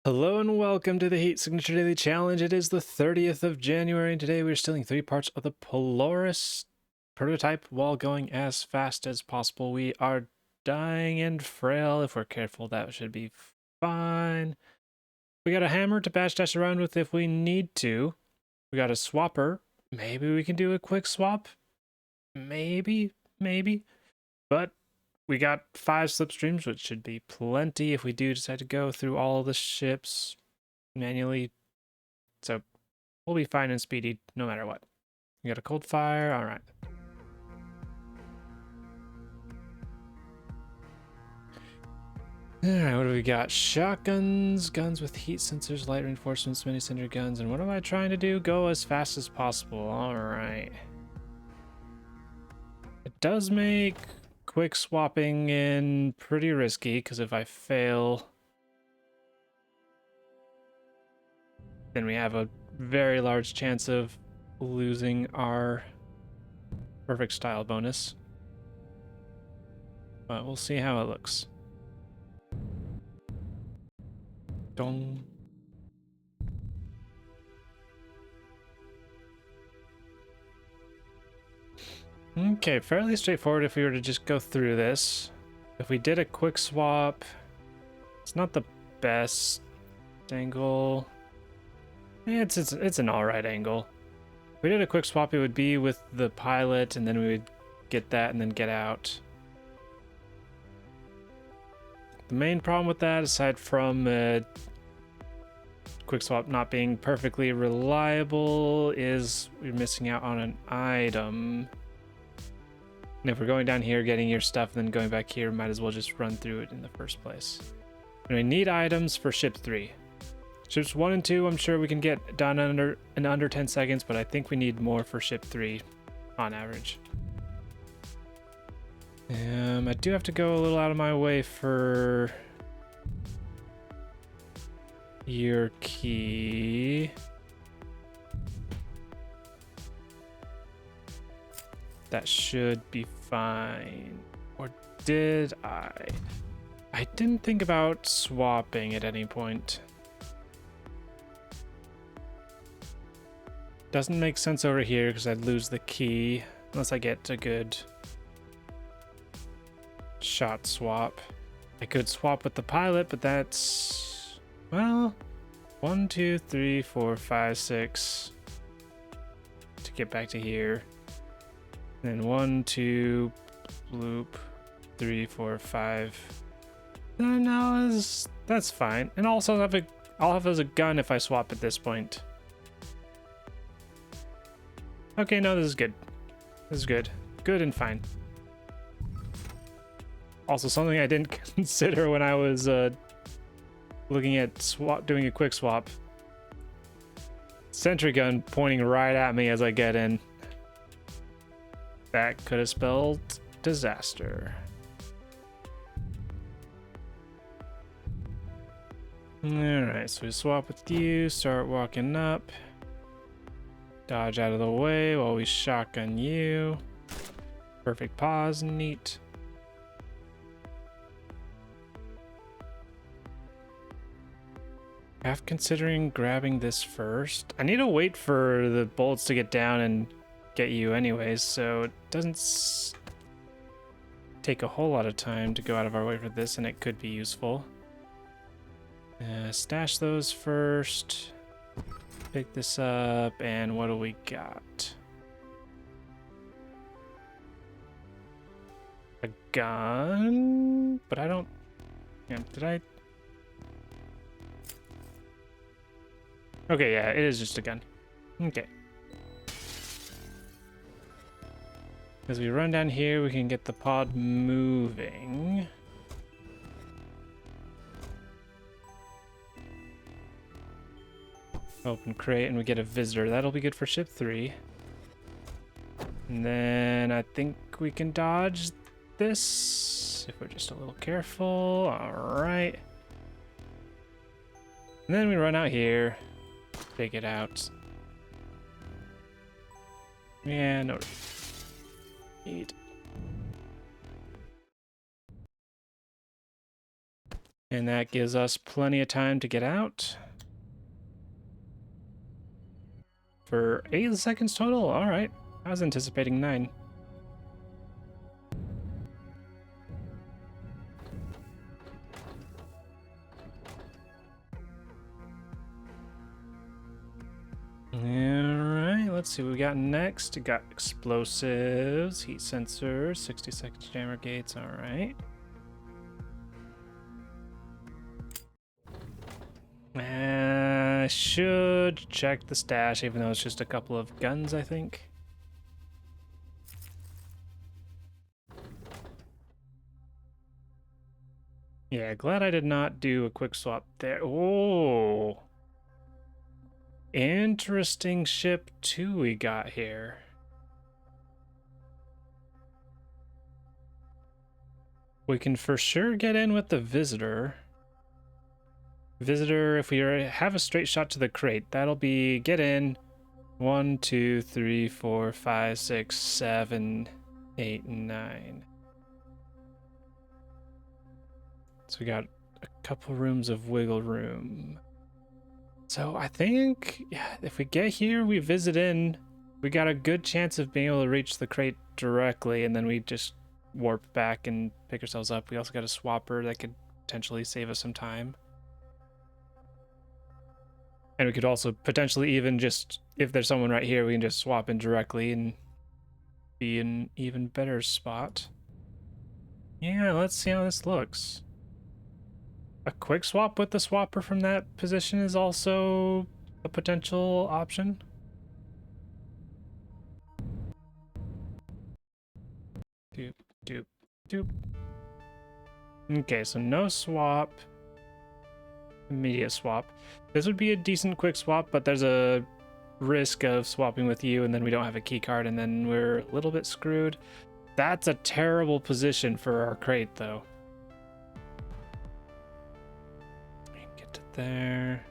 Hello and welcome to the Heat Signature Daily Challenge. It is the 30th of January, and today we're stealing 3 parts of the Polaris prototype while going as fast as possible. We are dying and frail. If we're careful, that should be fine. We got a hammer to bash dash around with if we need to. We got a swapper. Maybe we can do a quick swap. Maybe. But we got 5 slipstreams, which should be plenty if we do decide to go through all the ships manually. So we'll be fine and speedy no matter what. We got a cold fire. All right. All right, what do we got? Shotguns, guns with heat sensors, light reinforcements, mini cinder guns. And what am I trying to do? Go as fast as possible. All right. It does make quick swapping in pretty risky, because if I fail, then we have a very large chance of losing our perfect style bonus. But we'll see how it looks. Dong. Okay, fairly straightforward if we were to just go through this. If we did a quick swap, it's not the best angle. It's an alright angle. If we did a quick swap, it would be with the pilot, and then we would get that and then get out. The main problem with that, aside from quick swap not being perfectly reliable, is we're missing out on an item. And if we're going down here, getting your stuff, and then going back here, might as well just run through it in the first place. And we need items for ship 3. Ships 1 and 2, I'm sure we can get done in under 10 seconds, but I think we need more for ship 3 on average. I do have to go a little out of my way for your key. That should be fine. Or did I? I didn't think about swapping at any point. Doesn't make sense over here because I'd lose the key unless I get a good shot swap. I could swap with the pilot, but that's, well, 1, 2, 3, 4, 5, 6 to get back to here. Then 1, 2, loop, 3, 4, 5. No, that's fine. And also I'll have as a gun if I swap at this point. Okay, no, this is good. This is good. Good and fine. Also, something I didn't consider when I was looking at doing a quick swap. Sentry gun pointing right at me as I get in. That could have spelled disaster. Alright, so we swap with you, start walking up. Dodge out of the way while we shotgun you. Perfect pause, neat. Half considering grabbing this first. I need to wait for the bullets to get down and get you anyways, so it doesn't take a whole lot of time to go out of our way for this, and it could be useful. Stash those first. Pick this up, and what do we got? A gun? But I don't... Yeah, did I... Okay, yeah, it is just a gun. Okay. As we run down here, we can get the pod moving. Open crate, and we get a visitor. That'll be good for ship 3. And then I think we can dodge this if we're just a little careful. All right. And then we run out here. Take it out. Yeah, no. Neat. And that gives us plenty of time to get out. For 8 seconds total? Alright. I was anticipating 9. Alright, let's see what we got next. We got explosives, heat sensors, 60 seconds jammer gates, alright. I should check the stash, even though it's just a couple of guns, I think. Yeah, glad I did not do a quick swap there. Oh, interesting ship too we got here. We can for sure get in with the visitor. Visitor, if we have a straight shot to the crate, that'll be get in. 1, 2, 3, 4, 5, 6, 7, 8, 9. So we got a couple rooms of wiggle room. So I think, yeah, if we get here, we visit in, we got a good chance of being able to reach the crate directly, and then we just warp back and pick ourselves up. We also got a swapper that could potentially save us some time. And we could also potentially even just, if there's someone right here, we can just swap in directly and be in an even better spot. Yeah, let's see how this looks. A quick swap with the swapper from that position is also a potential option. Doop, doop, doop. Okay, so no swap. Immediate swap. This would be a decent quick swap, but there's a risk of swapping with you and then we don't have a key card and then we're a little bit screwed. That's a terrible position for our crate though. Get to there.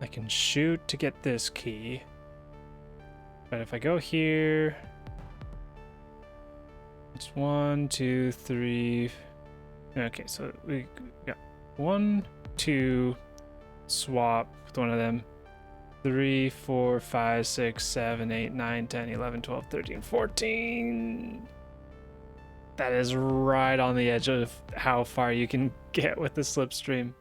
I can shoot to get this key. But if I go here, it's 1, 2, 3. Okay, so we got 1, 2, swap with one of them. 3, 4, 5, 6, 7, 8, 9, 10, 11, 12, 13, 14. That is right on the edge of how far you can get with the slipstream.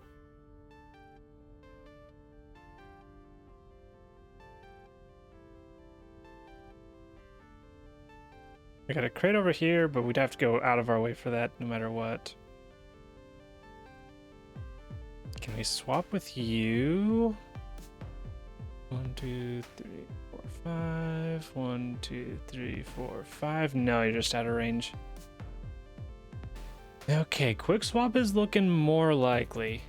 I got a crate over here, but we'd have to go out of our way for that no matter what. Can we swap with you? 1, 2, 3, 4, 5. 1, 2, 3, 4, 5. No, you're just out of range. Okay, quick swap is looking more likely.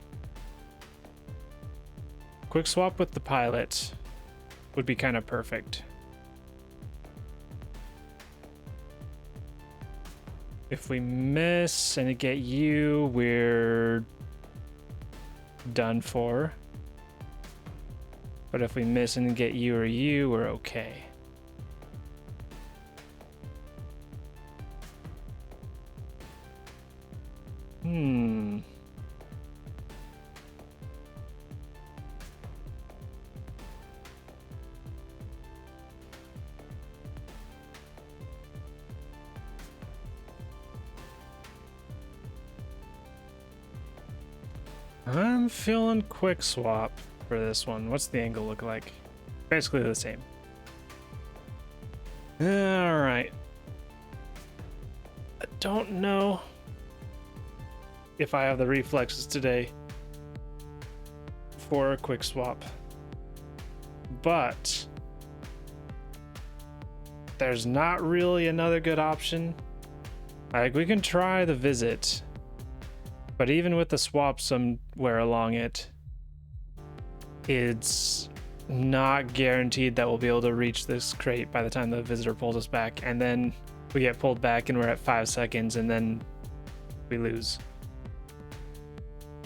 Quick swap with the pilot would be kind of perfect. If we miss and get you, we're done for. But if we miss and get you or you, we're okay. I'm feeling quick swap for this one. What's the angle look like? Basically the same. All right. I don't know if I have the reflexes today for a quick swap, but there's not really another good option. Like, we can try the visit, but even with the swap somewhere along it, it's not guaranteed that we'll be able to reach this crate by the time the visitor pulls us back, and then we get pulled back and we're at 5 seconds and then we lose.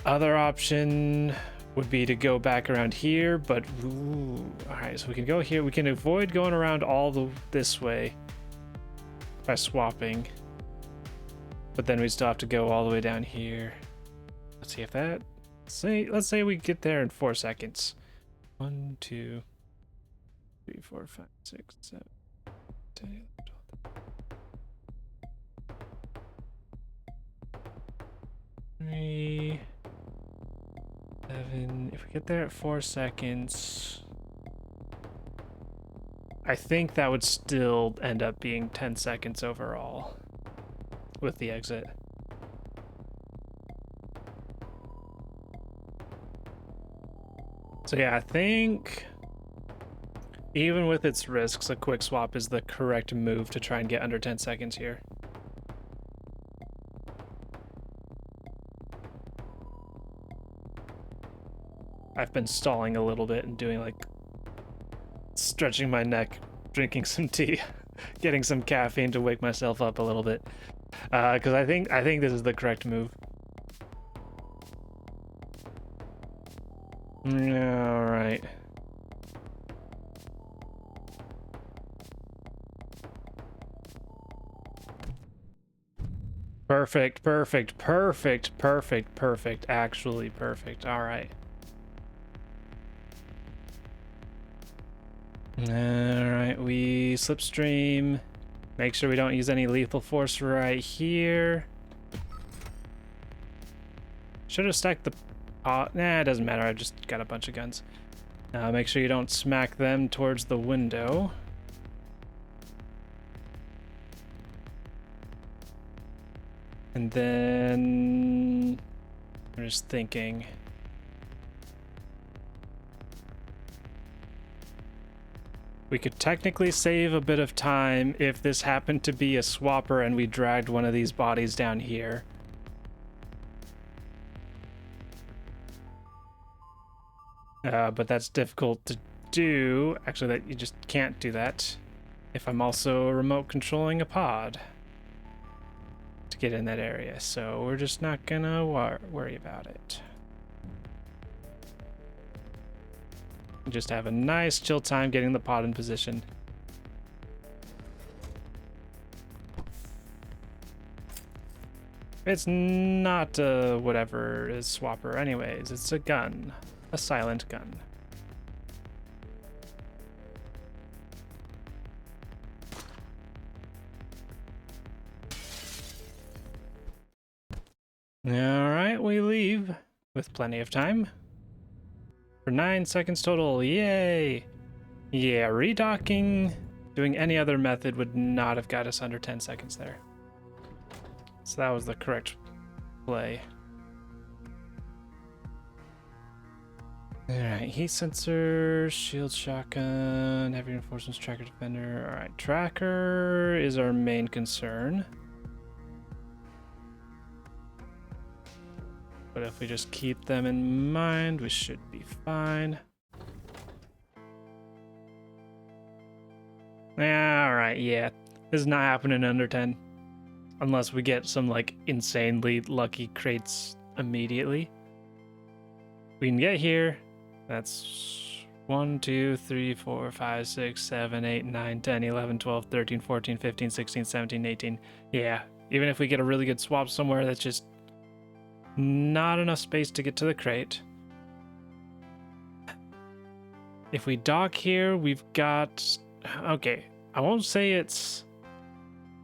Other option would be to go back around here, but all right, so we can go here. We can avoid going around all this way. by swapping. But then we still have to go all the way down here. Let's see if that... Let's say we get there in 4 seconds. 1, 2, 3, 4, 5, 6, 7, 10, 11, 12. 3, 7. If we get there at 4 seconds, I think that would still end up being 10 seconds overall with the exit. So yeah, I think even with its risks, a quick swap is the correct move to try and get under 10 seconds here. I've been stalling a little bit and doing like stretching my neck, drinking some tea, getting some caffeine to wake myself up a little bit. Because I think this is the correct move. All right. Perfect, perfect, perfect, perfect, perfect. Actually perfect. All right. All right, we slipstream. Make sure we don't use any lethal force right here. Should have stacked the pot. Nah, it doesn't matter. I've just got a bunch of guns. Make sure you don't smack them towards the window. And then I'm just thinking. We could technically save a bit of time if this happened to be a swapper and we dragged one of these bodies down here. But that's difficult to do. Actually, that you just can't do that if I'm also remote controlling a pod to get in that area. So we're just not gonna worry about it. Just have a nice chill time getting the pod in position. It's not whatever is swapper anyways. It's a gun. A silent gun. Alright, we leave with plenty of time. For 9 seconds total, yay! Yeah, redocking, doing any other method would not have got us under 10 seconds there. So that was the correct play. Alright, heat sensor, shield shotgun, heavy reinforcements, tracker defender. Alright, tracker is our main concern. But if we just keep them in mind, we should be fine. Alright, yeah. This is not happening under 10. Unless we get some, like, insanely lucky crates immediately. We can get here. That's 1, 2, 3, 4, 5, 6, 7, 8, 9, 10, 11, 12, 13, 14, 15, 16, 17, 18. Yeah, even if we get a really good swap somewhere that's just not enough space to get to the crate. If we dock here, we've got... Okay, I won't say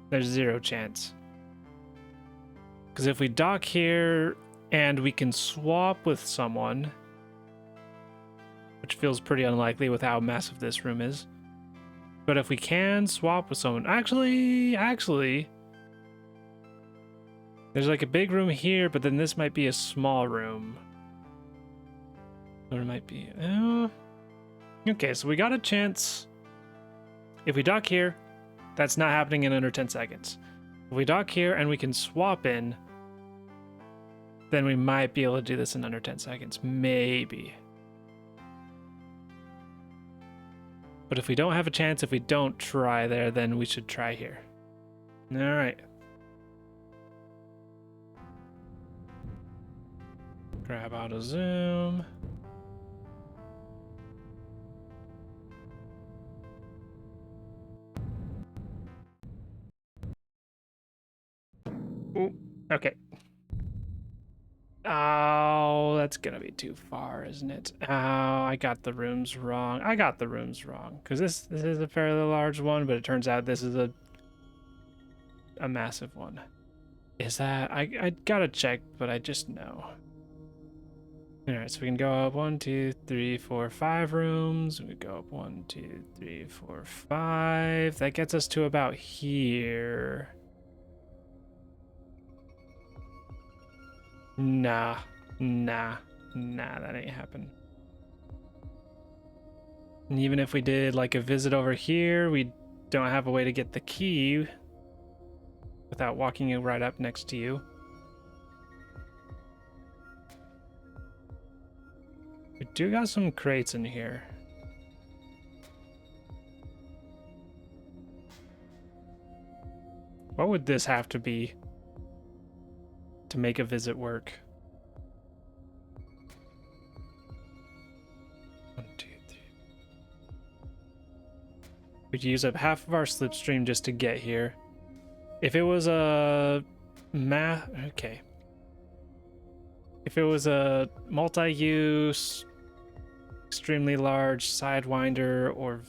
there's 0 chance. Because if we dock here and we can swap with someone, which feels pretty unlikely with how massive this room is. But if we can swap with someone... Actually... There's like a big room here, but then this might be a small room. Or it might be... Okay, so we got a chance. If we dock here, that's not happening in under 10 seconds. If we dock here and we can swap in, then we might be able to do this in under 10 seconds. Maybe. But if we don't have a chance, if we don't try there, then we should try here. Alright. Grab out a zoom. Ooh, okay. Oh, that's gonna be too far, isn't it? Oh, I got the rooms wrong. Because this is a fairly large one, but it turns out this is a massive one. Is that... I gotta check, but I just know. Alright, so we can go up 1, 2, 3, 4, 5 rooms. We go up 1, 2, 3, 4, 5. That gets us to about here. Nah, that ain't happening. And even if we did like a visit over here, we don't have a way to get the key without walking right up next to you. We do got some crates in here. What would this have to be to make a visit work? 1, 2, 3. We'd use up half of our slipstream just to get here. If it was a okay. If it was a multi-use, extremely large sidewinder or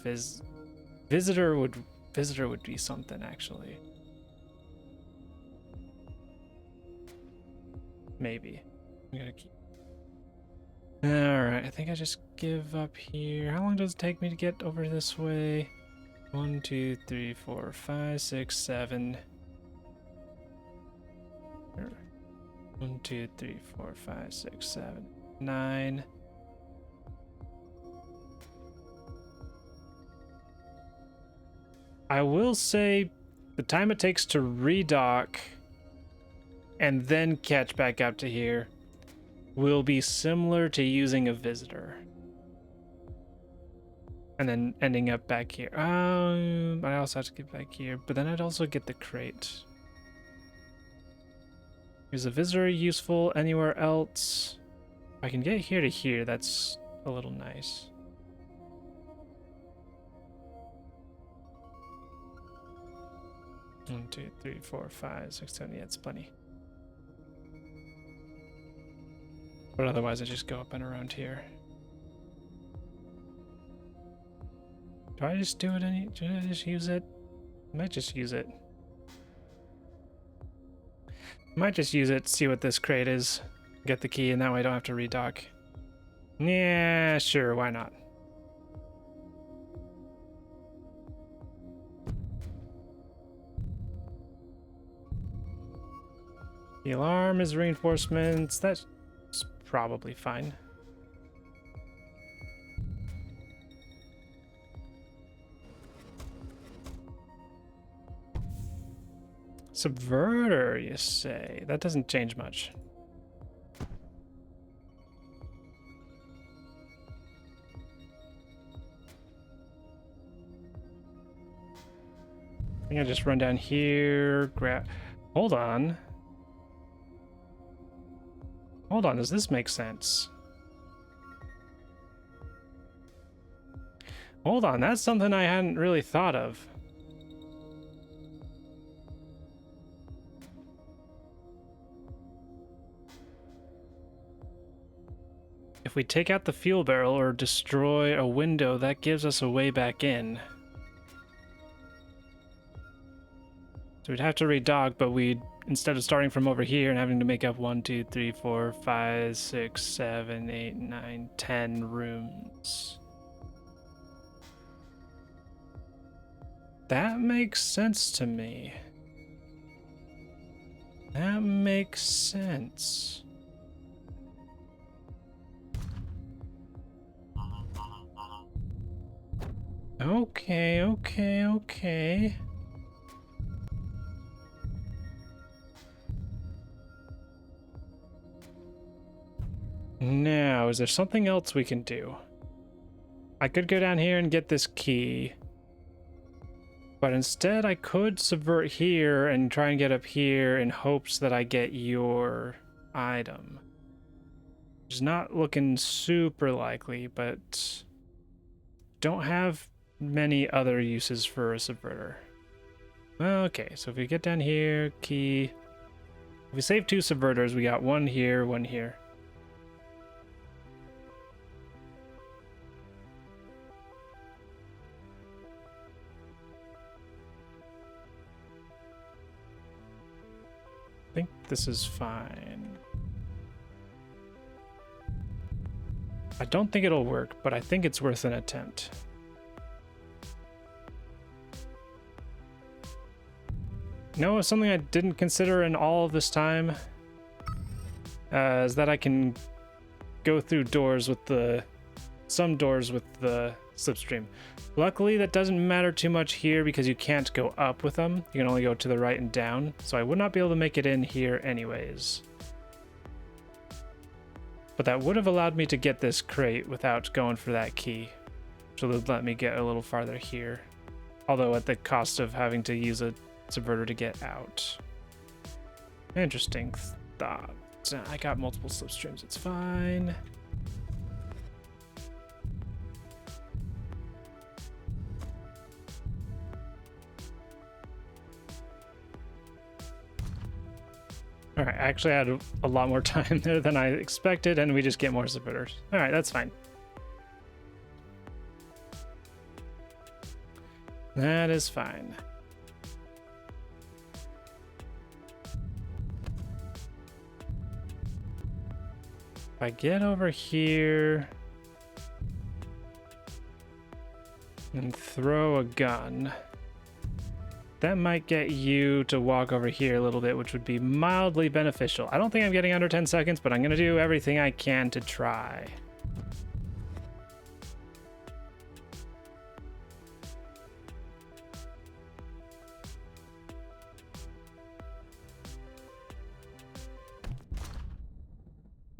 visitor would be something actually. Maybe. I'm gonna keep. Alright, I think I just give up here. How long does it take me to get over this way? 1, 2, 3, 4, 5, 6, 7. 1, 2, 3, 4, 5, 6, 7, 9. I will say the time it takes to redock and then catch back up to here will be similar to using a visitor. And then ending up back here. I also have to get back here, but then I'd also get the crate. Is a visitor useful anywhere else? If I can get here to here, that's a little nice. One, 2, 3, 4, 5, 6, 7. Yeah, it's plenty. But otherwise, I just go up and around here. Do I just do it do I just use it? I might just use it. Might just use it, see what this crate is, get the key, and that way I don't have to redock. Yeah, sure, why not? The alarm is reinforcements, that's probably fine. Subverter, you say? That doesn't change much. I think I just run down here, grab... Hold on. Hold on, does this make sense? Hold on, that's something I hadn't really thought of. If we take out the fuel barrel or destroy a window, that gives us a way back in. So we'd have to redock, but instead of starting from over here and having to make up 1, 2, 3, 4, 5, 6, 7, 8, 9, 10 rooms. That makes sense to me. That makes sense. Okay. Now, is there something else we can do? I could go down here and get this key. But instead, I could subvert here and try and get up here in hopes that I get your item. Which is not looking super likely, but don't have many other uses for a subverter. Okay, so if we get down here, key, If we save 2 subverters, we got 1 here, 1 here. I think this is fine. I don't think it'll work, but I think it's worth an attempt. No, something I didn't consider in all of this time is that I can go through doors with some doors with the slipstream. Luckily, that doesn't matter too much here because you can't go up with them. You can only go to the right and down, so I would not be able to make it in here anyways. But that would have allowed me to get this crate without going for that key, which would let me get a little farther here, although at the cost of having to use a subverter to get out. Interesting thought. I got multiple slipstreams, it's fine. All right, actually I had a lot more time there than I expected, and we just get more subverters. All right, that's fine. That is fine. If I get over here and throw a gun, that might get you to walk over here a little bit, which would be mildly beneficial. I don't think I'm getting under 10 seconds, but I'm going to do everything I can to try.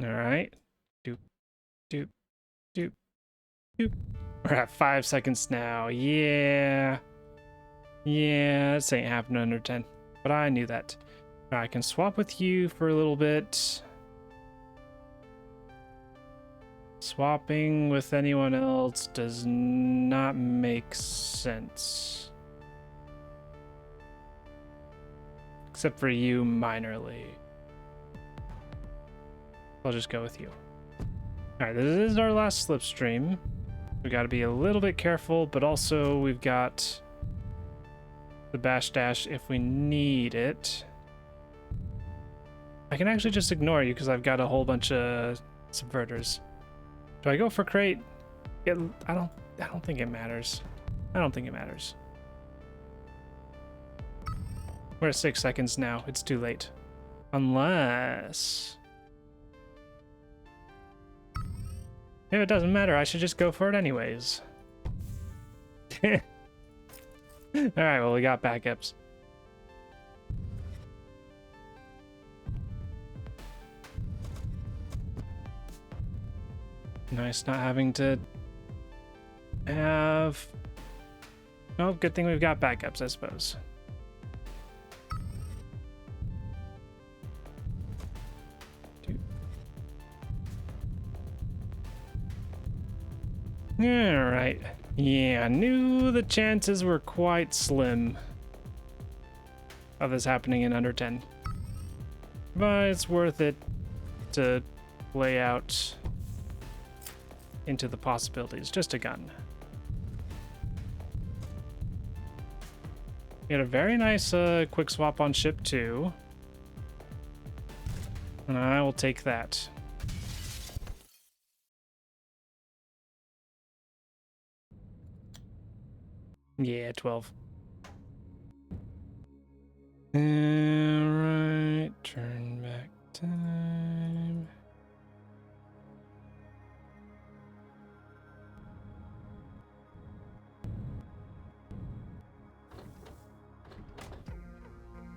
All right. Doop, doop, doop, doop. We're at 5 seconds now. Yeah. Yeah, this ain't happening under 10. But I knew that. I can swap with you for a little bit. Swapping with anyone else does not make sense. Except for you minorly. I'll just go with you. Alright, this is our last slipstream. We gotta be a little bit careful, but also we've got the bash dash if we need it. I can actually just ignore you because I've got a whole bunch of subverters. Do I go for crate? I don't think it matters. I don't think it matters. We're at 6 seconds now. It's too late. Unless... if it doesn't matter, I should just go for it anyways. Alright, well, we got backups. Nice not having to have... oh, good thing we've got backups, I suppose. Alright. Yeah, I knew the chances were quite slim of this happening in under 10. But it's worth it to lay out into the possibilities. Just a gun. We had a very nice quick swap on ship 2. And I will take that. Yeah, 12. Alright, turn back time.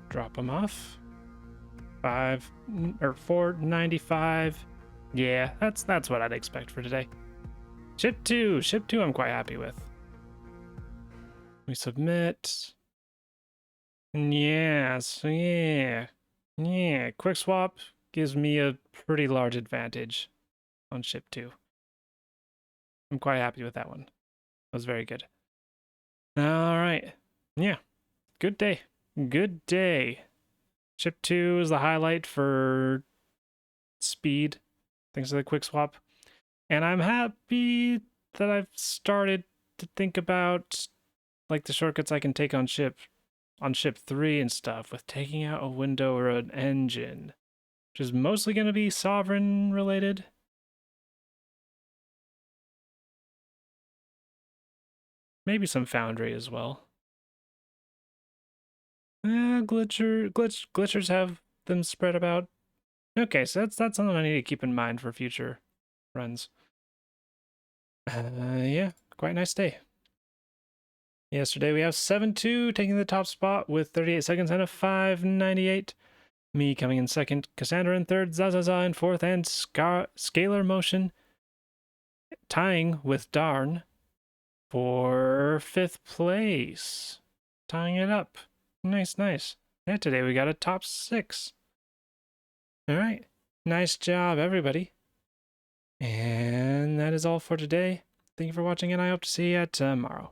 Drop them off. 495. Yeah, that's what I'd expect for today. Ship 2 I'm quite happy with. We submit. Yeah, so yeah. Quickswap gives me a pretty large advantage on ship 2. I'm quite happy with that one. That was very good. All right. Yeah. Good day. Good day. Ship 2 is the highlight for speed, thanks to the Quickswap. And I'm happy that I've started to think about like the shortcuts I can take on ship 3 and stuff, with taking out a window or an engine, which is mostly going to be sovereign related. Maybe some foundry as well. Glitchers have them spread about. Okay, so that's something I need to keep in mind for future runs. Yeah, quite a nice day. Yesterday we have 7-2 taking the top spot with 38 seconds and a 5.98. Me coming in second, Cassandra in third, Zazaza in fourth, and Scalar Motion tying with Darn for 5th place. Tying it up. Nice, nice. Yeah, today we got a top 6. All right. Nice job, everybody. And that is all for today. Thank you for watching, and I hope to see you tomorrow.